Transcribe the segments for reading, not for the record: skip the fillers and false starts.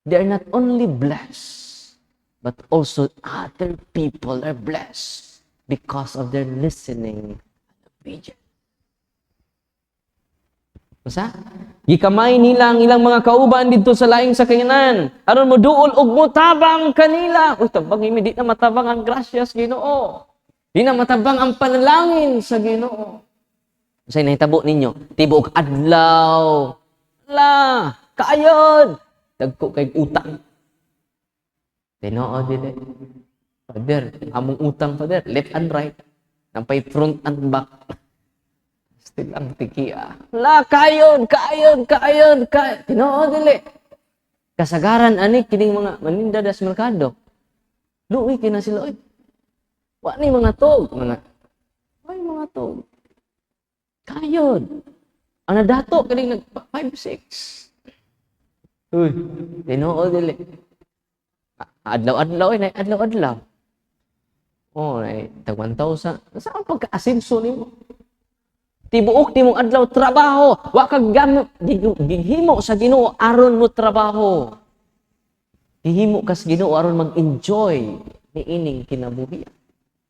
they are not only blessed, but also other people are blessed because of their listening and obedience. Usa? Gikamay nila ang ilang mga kauban dito sa laing sakyanan. Aron mo duol og motabang kanila. Uy, tabang imi di na matabang ang grasya sa Ginoo. Di na matabang ang panalangin sa Ginoo. Unsay nahitabo ninyo? Tibok adlaw. La, kaayod. Dagko kay utang. Tinoo dili. Father, among utang, Father, left and right. Nampay front and back. Still ang tikia. La, kayon. Tinoo dili. Kasagaran ani kining mga maninda das merkado. Luoy kina sila oy. Wa ni mga tog, mga tog. Kayon. Ang nadato kining nag 5-6. Uy, tinoo dili. Adlaw-adlaw na adlaw-adlaw. Oh, tag 1,000. Saan pagka-asenso nimo? Tibuok nimong adlaw trabaho, wa kag gihimo sa Ginoo aron mo trabaho. Gihimo ka sa Ginoo aron mag-enjoy niining kinabuhi.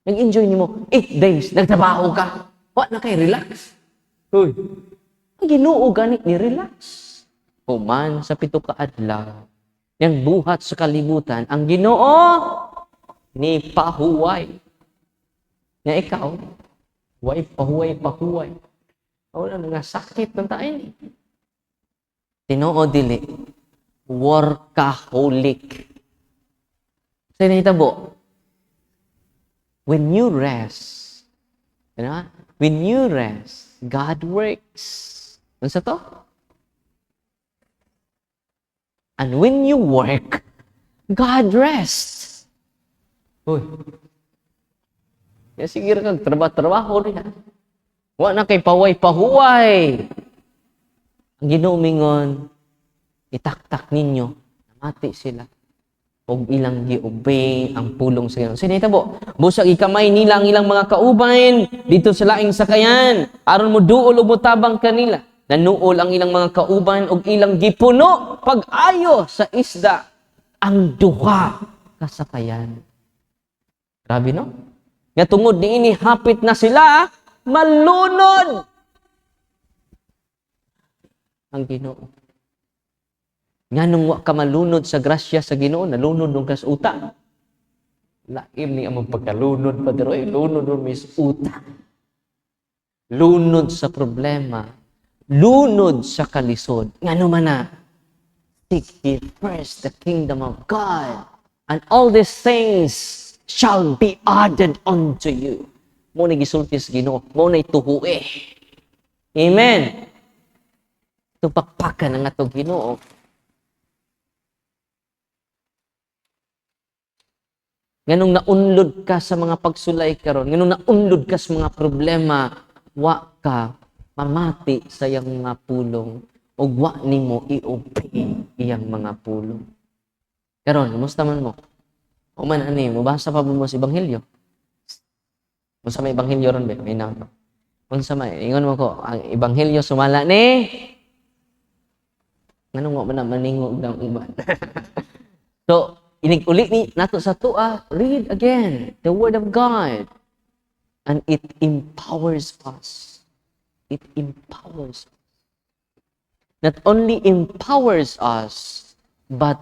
Nag-enjoy nimo 8 days nagtrabaho ka. Wa na kay relax. Hoy. Ang Ginoo gani ni relax. Human sa 7 ka adlaw. Yang buhat sa kalibutan, ang Ginoo ni pahuway. Nga ikaw, way pahuway. Wala nga sakit ng tayo. Tinoo dili, workaholic. Sa nahitabo, when you rest, God works. Ano sa to? And when you work, God rests. Uy. Ya sige kag trabaho niya. Wa na kay pahuway. Ang Ginoo mingon, itaktak ninyo, namati sila. Og ilang giobey ang pulong sa Ginoo. Sinitabo, busag ikamay nila ang ilang mga kauban dito sa laing sakayan aron mo duol og motabang kanila. Nanuol ang ilang mga kauban og ilang gipuno pag-ayo sa isda ang duha kasakayan. Grabe no? Nga tungod niini hapit na sila malunod ang Ginoo. Nganong wa ka malunod sa grasya sa Ginoo, nalunod ng kas utang. Laim ni among pagkalunod pa diro, lunod ng mis utang. Lunod sa problema, lunod sa kalisod. Ngano man na, seek ye first the kingdom of God, and all these things shall be added unto you. Mo na gisulti sa Ginoo, mo na ituhue. Amen. Tupakpakan ang atong Ginoo. Nganong naunlod ka sa mga pagsulay karon, nganong naunlod ka sa mga problema, wa ka mamati sa iyang mga pulong o wa nimo i-obey iyang mga pulong. Karon, kumusta man mo? O man ani, mabasa pa mo sa ebanghelyo? Unsa may ebanghelyo ron ba? May naon. Unsa may ingon mo ko, ang ebanghelyo sumala ni nganong wa man maningog ng uban. So, inig-uli ni nato sa tuwa, read again the word of God, and it empowers us. It empowers us. Not only empowers us, but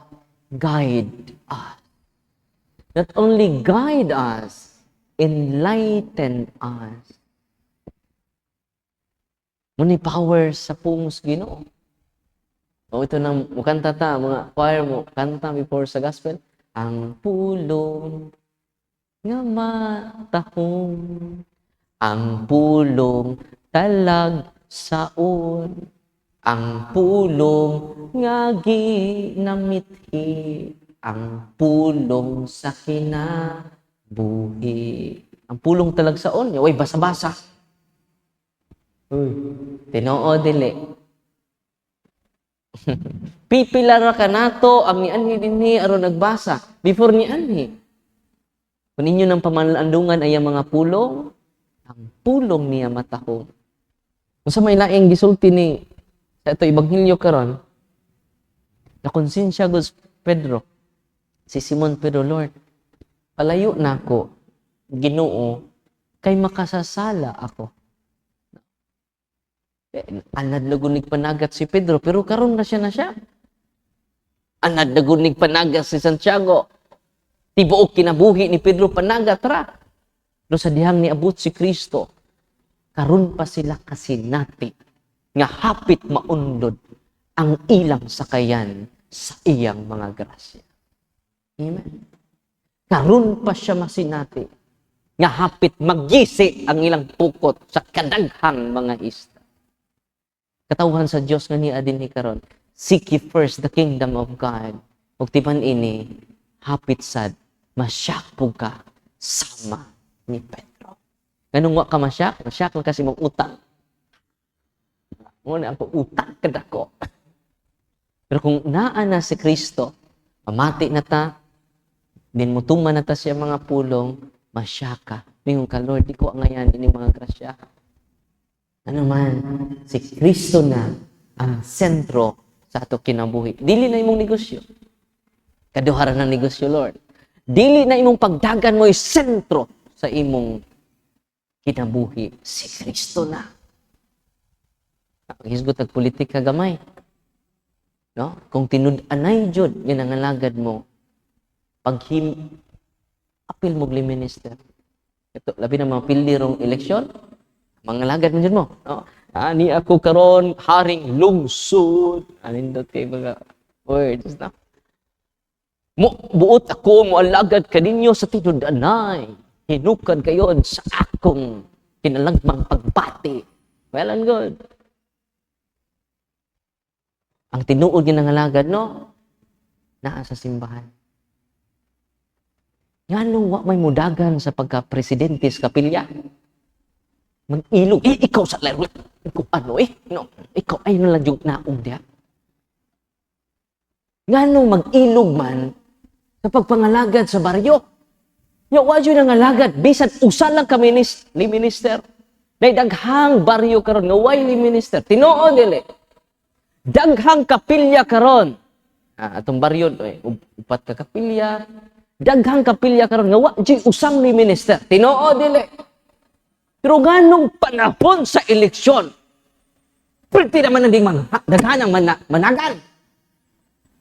guide us. Not only guide us, enlighten us. Muni power sa pungos Ginoo. O ito nang mukanta ta, mga choir mo, kanta before sa gospel. Ang pulong nga matahong, ang pulong talag saon, ang pulong nga ginamithi, ang pulong sa kinabuhi. Ang pulong talag saon, way basa-basa. Tinoo dili. Pipilar ka nato ang nianhi dinhi aron nagbasa before nianhi. Kung inyo ng pamalandungan ay ang mga pulong, ang pulong niya matahong. Kung sa may laing gisulti ni sa ito ebanghelyo karon, na konsensya gud Pedro. Si Simon Pedro, Lord, palayo na ako, Ginoo, kay makasasala ako. Anad na gunig panagat si Pedro, pero karon na siya. Anad na gunig panagat si Santiago. Tibuok kinabuhi ni Pedro panagat ra. Pero sa dihang niabot si Kristo, karon pa sila kasinati nga hapit maundod ang ilang sakayan sa iyang mga grasya. Amen. Karon pa siya masinati nga hapit maggisi ang ilang pukot sa kadaghang mga isda. Katawhan sa Dios nga niya din ni karon, seek ye first the kingdom of God. Ug tipan ini hapit sad masyakpog ka sama ni Pedro. Ganun wa ka masyak lang kasi mong utang. Muna ako utang kadako. Pero kung naa na si Kristo, mamati na ta, din mo tuman na ta siya mga pulong, masyaka. Mingon ka, Lord, di ko ngayon ini mga grasya. Ano man, si Kristo na ang sentro sa ato kinabuhi. Dili na imong negosyo. Kaduharan ng negosyo, Lord. Dili na imong pagdagan mo'y sentro sa imong kinabuhi. Si Kristo na. Hisgot ang politika gamay. No? Kung tinud-anay jud yun ang alagad mo, apil mo minister. Ito, labi na mga pildirong eleksyon, mga alagad mo jud mo. No? Ani ako karon haring lungsod. Anindot kay mga words na. Buot ako mo alagad kaninyo sa tinud-anay. Hinukan kayo sa akong kinalagmang pagbati. Well and good. Ang tinuod niya ng alagad, no? Naa sa simbahan. Nga nung wa may mudagan sa pagka-presidente sa kapilya. Mag-ilog. Ikaw sa laro. Ikaw ano No? Ikaw ay nalang yung naong diya. Nga nung mag-ilog man sa pagpangalagad sa baryo. Yung wadyo ng alagad, bisan usa lang ka minister. Dahil daghang baryo karon nga way li minister. Tinoo dili. Daghang kapilya karon. Atong baryo, upat ka kapilya. Daghang kapilya karon nga wadyo usang li minister. Tinoo dili. Pero ganong panahon sa eleksyon, pwede naman nanding daghan ang managan.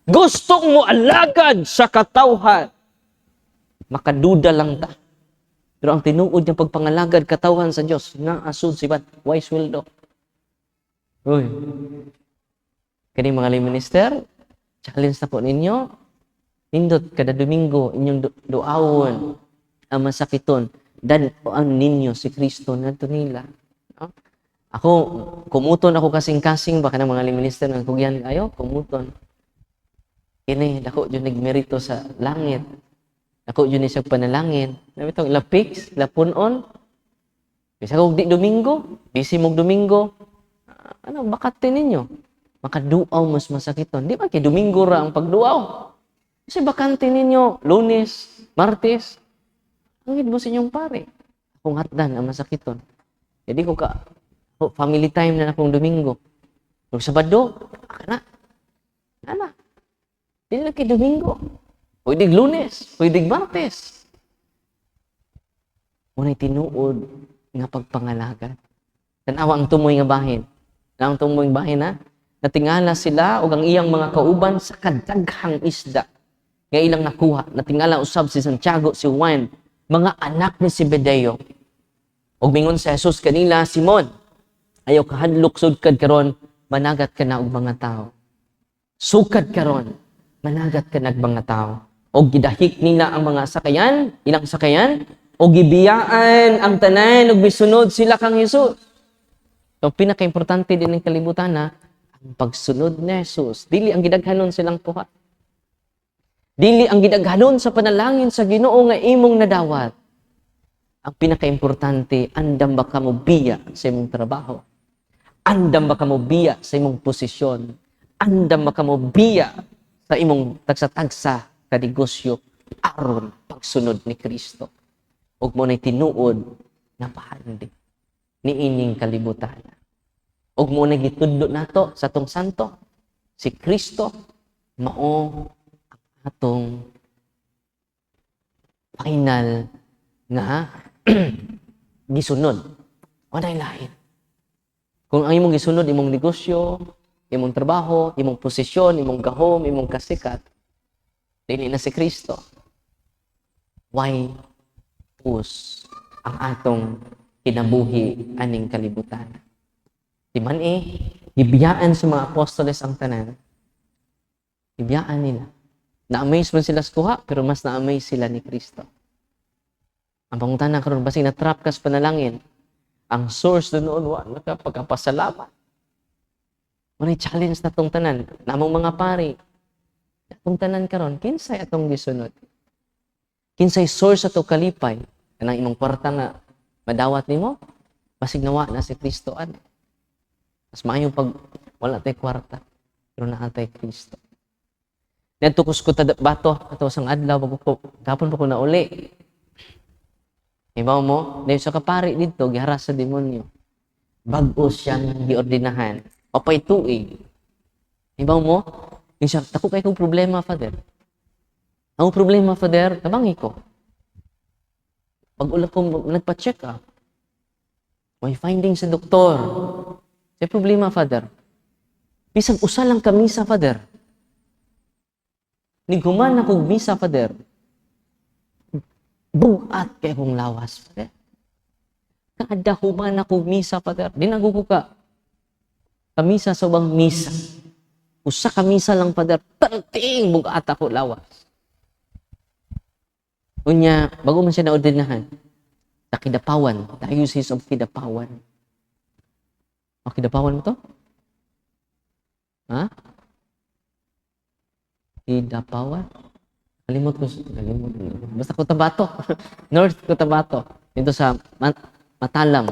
Gustong mo alagad sa katawhan. Makaduda lang ta. Pero ang tinuod niya pagpangalagad katawhan sa Diyos, nga asud si Bat, wise will do. Uy. Kani mga minister, challenge na po ninyo. Nindot kada Domingo, inyong duawon ang masakiton. Dan ang ninyo si Kristo na ito nila. No? Ako, kumuton ako kasing-kasing, baka ng mga minister ng kugyan kayo, kumuton. Kini, dako dyan nagmerito sa langit. Dako dyan isang panalangin. Nabi itong ilapix, ilapunon. Bisa kong di Domingo, busy mong Domingo. Bakatin ninyo? Makaduaw mas masakiton. Di ba kay Domingo ra ang pagduaw? Kasi bakante ninyo, Lunes, Martes, ang mo sa inyong pare. Akong hatdan ang masakiton. Jadi ko family time na akong Domingo. Kung Sabado, ana. Hindi na kay Domingo. Pwede Lunes, pwede Martes. Muna'y tinuod nga pagpangalagan. Tanawa ang tumoy nga bahin. Ang tumoy nga bahin natingala sila o ang iyang mga kauban sa kadaghang isda. Nga ilang nakuha. Natingala usab si Santiago, si Juan, mga anak ni Zebedeo. Og mingon sa Jesus kanila, Simon, ayaw kahadlok sudkad karon, managat ka na og mga tao. Sukad karon, managat ka nag mga tao. Og gidahik nila ang mga sakayan, ilang sakayan, og gibiyaan ang tanan og bisunod sila kang Jesus. So pinaka-importante din ng kalibutan ang pagsunod ni Jesus. Dili ang gidaghanon silang puha. Dili ang gidaghanon sa panalangin sa Ginoo nga imong nadawat. Ang pinaka-importante, andam ba ka mo biya sa imong trabaho? Andam ba ka mo biya sa imong posisyon? Andam ba ka mo biya sa imong tagsa-tagsa ka negosyo aron pagsunod ni Kristo? Ug mo na'y tinuod na pahandi ni ining kalibutan. Ug mo na'y gitudlo nato sa tong santo, si Kristo mao atong final nga gisunod. O na lain. Kung ang imong gisunod, imong negosyo, imong trabaho, imong posisyon, imong gahom, imong kasikat, dili na si Kristo. Why push ang atong kinabuhi aning kalibutan? Di man gibiyaan sa mga apostoles ang tanan. Gibiyaan nila. Na-amaze man sila sa kuha, pero mas na-amaze sila ni Kristo. Ang pangutanan karon basig na-trap ka sa panalangin, ang source doon wala ka pagkapasalamat. Manay challenge na tong tanan, namong mga pari. Atong tanan karon, kinsay atong gisunod? Kinsay source ato kalipay? Kanang imong kwarta nga madawat nimo, basig nawa na si Kristo ani. Mas maayo pag wala tay kwarta, pero naantay Kristo. Natukos ko bato ato sang adlaw gapon pa ko na uli. Ibaw mo, dahil sa kapari dito, giharas sa demonyo. Bago siyang giordinahan. O pa'y tuig. Ibaw mo, siya, tako kayo kong problema, Father. Ang problema, Father, tabangi ko. Pag ulat ko nagpa-check up, may finding sa doktor. Sa problema, Father. Bisag usa lang ka misa, Father. Niguman akong misa, Father. Bugat kay kong lawas, Father. Kada human akong misa, Father. Dinagugo ka. Kamisa sa ubang misa. Usa ka misa lang, Father. Tanting bugat ako lawas. Unya, bago man siya naordinahan, sa kidapawan, the uses of kidapawan. O, kidapawan mo to? Ha? Kidapawan? Kalimot ko. Basta Cotabato. North Cotabato. Dito sa Matalam.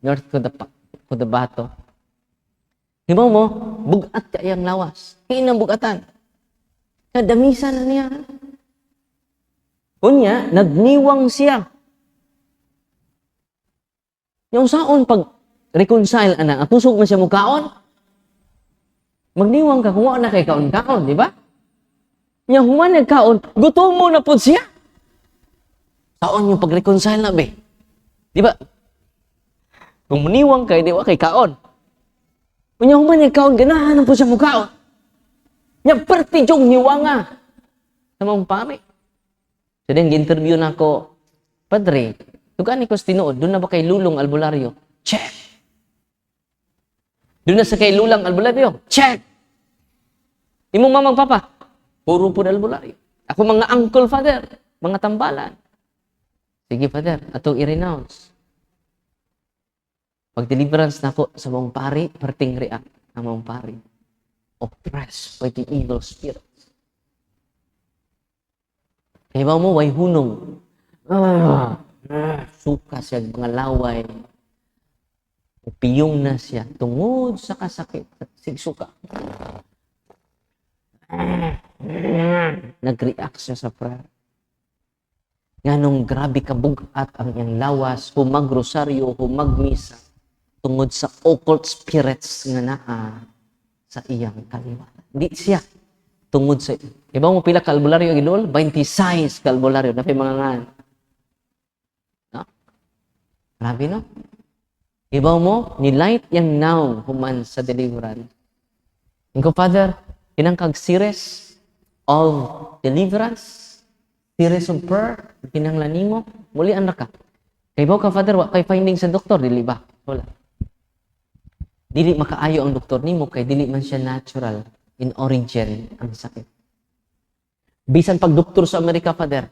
North Cotabato. Hibaw mo, bugat ka iyang lawas. Hinang bugatan. Kadamisa na niya. Kunya, nagniwang siya. Yung saon pag reconcile ana, atusog man siya mukaon. Magniwang ka kung wala na kay kaon-kaon, di ba? Yung human nagkaon, gutom mo na po siya. Saon yung pag-reconcile na, be? Di ba? Kung maniwang kay, di ba, kay kaon. Kung yung human nagkaon, ganahan na po siya mukaon. Yung perti yung niwanga. Sa mga pare. So then, interview na ako, Padre, tugaan ni ko sa tinuod, doon na ba kay Lulong Albularyo? Check! Doon na sa kay Lulang Albularyo? Check! Imong mamang papa? Puro po albularyo. Ako mga uncle, Father. Mga tambalan. Sige, Father. Atong i-renounce. Pag-deliverance na ako sa mong pari, parting react ang mong pari. Oppressed by the evil spirits. Kaya ba mo, way hunong. Suka siya, mga laway. Upiyong na siya. Tungod sa kasakit. Sigsuka. Nag-react siya sa prayer. Nganong grabe kabugat ang iyang lawas, humagrosaryo, humagmisa, tungod sa occult spirits nga naa sa iyang kaliwatan. Di siya. Tungod sa... Iba mo pila kalbularyo, Ginool? 26 kalbularyo. Napi mga ngan. No? Grabe, no? Iba mo, nilight yang now human sa deliverance. Ingko, Father, kinangkag series of deliverance, series of prayer, kinanglan nimo, muli anak ka. Kay ba ka, Father, kay finding sa doktor, dili ba? Wala. Dili makaayo ang doktor nimo, kay dili man siya natural in origin ang sakit. Bisan pag doktor sa Amerika, Father,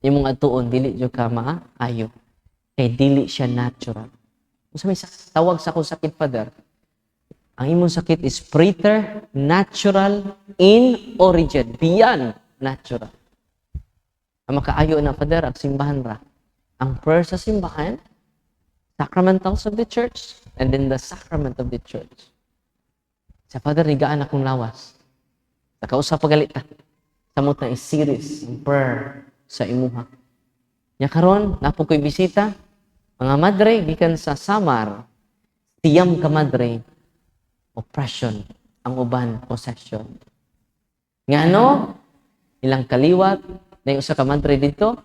imong atuon, dili jud ka maayo, kay dili siya natural. Kung may tawag sa akong sakit, Father, ang imong sakit is preternatural in origin, beyond natural. Ang makaayo na, Father, ang simbahan ra. Ang prayer sa simbahan, sacramentals of the church, and then the sacrament of the church. Sa Father, nigaan akong lawas. Nakausap pagalita. Samot na is-series, ang prayer sa imuha. Nya karon, napo ko'y bisita, mga madre, gikan sa Samar, tiyam ka madre, oppression, ang uban, possession. Nga no, ilang kaliwat, na usa ka madre dito,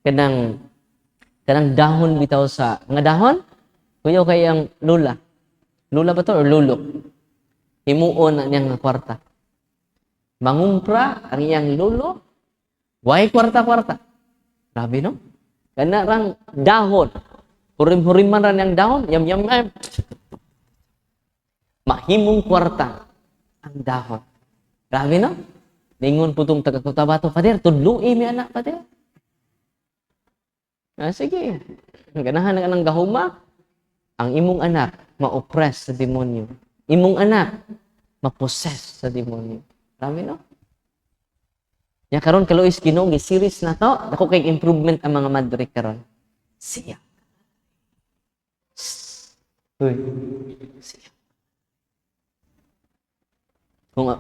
kanang dahon bitaw sa, nga dahon? Kuya kay ang lula. Lula ba to or lulo? Himuon na niyang nga kwarta. Mangumpra ang iyang lulo, way kwarta-kwarta. Grabe no? Kana rang dahon. Hurim-huriman ra niyang dahon, yam. Mahimong kwarta ang dahon. Grabe no? Ningon po itong taga-Cotabato, Pader, tudlui mi anak, Pader. Sige. Ganahan na ka ng gahuma, ang imong anak, ma-oppress sa demonyo. Imong anak, ma-possess sa demonyo. Grabe no? Ya karon kaluis Ginoo gi-series na to, dako kay improvement ang mga madre karon. Siya. Uy. Siya. Kung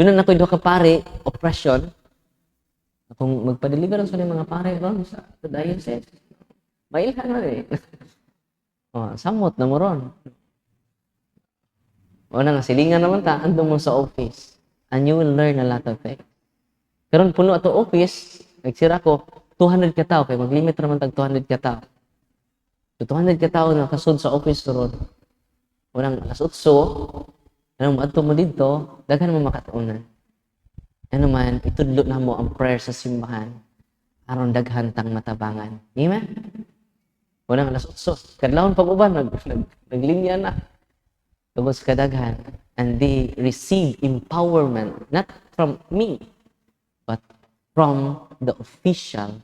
doon na ako duha ka pare, oppression. Kung magpa-deliver sa mga pare ron sa diocese. Mailhan na eh. Samot na mo ron. Una nga silingan naman ta andun mo sa office. And you will learn a lot of things. Karon puno ato office, nagsira ko 200 ka tawo kay mag-limit naman tag 200 ka tawo. So 200 ka tawo na kasud sa office ron. Unang alas 8, anong maadto mo dito, daghan mo makatuunan. Ano man, itudlo na mo ang prayer sa simbahan aron daghan tang matabangan. Amen? Unang alas 8, kadlawon pag-uban, naglinya na. Tubos kadaghan. And they receive empowerment, not from me, but from the official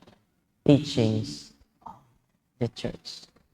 teachings of the church.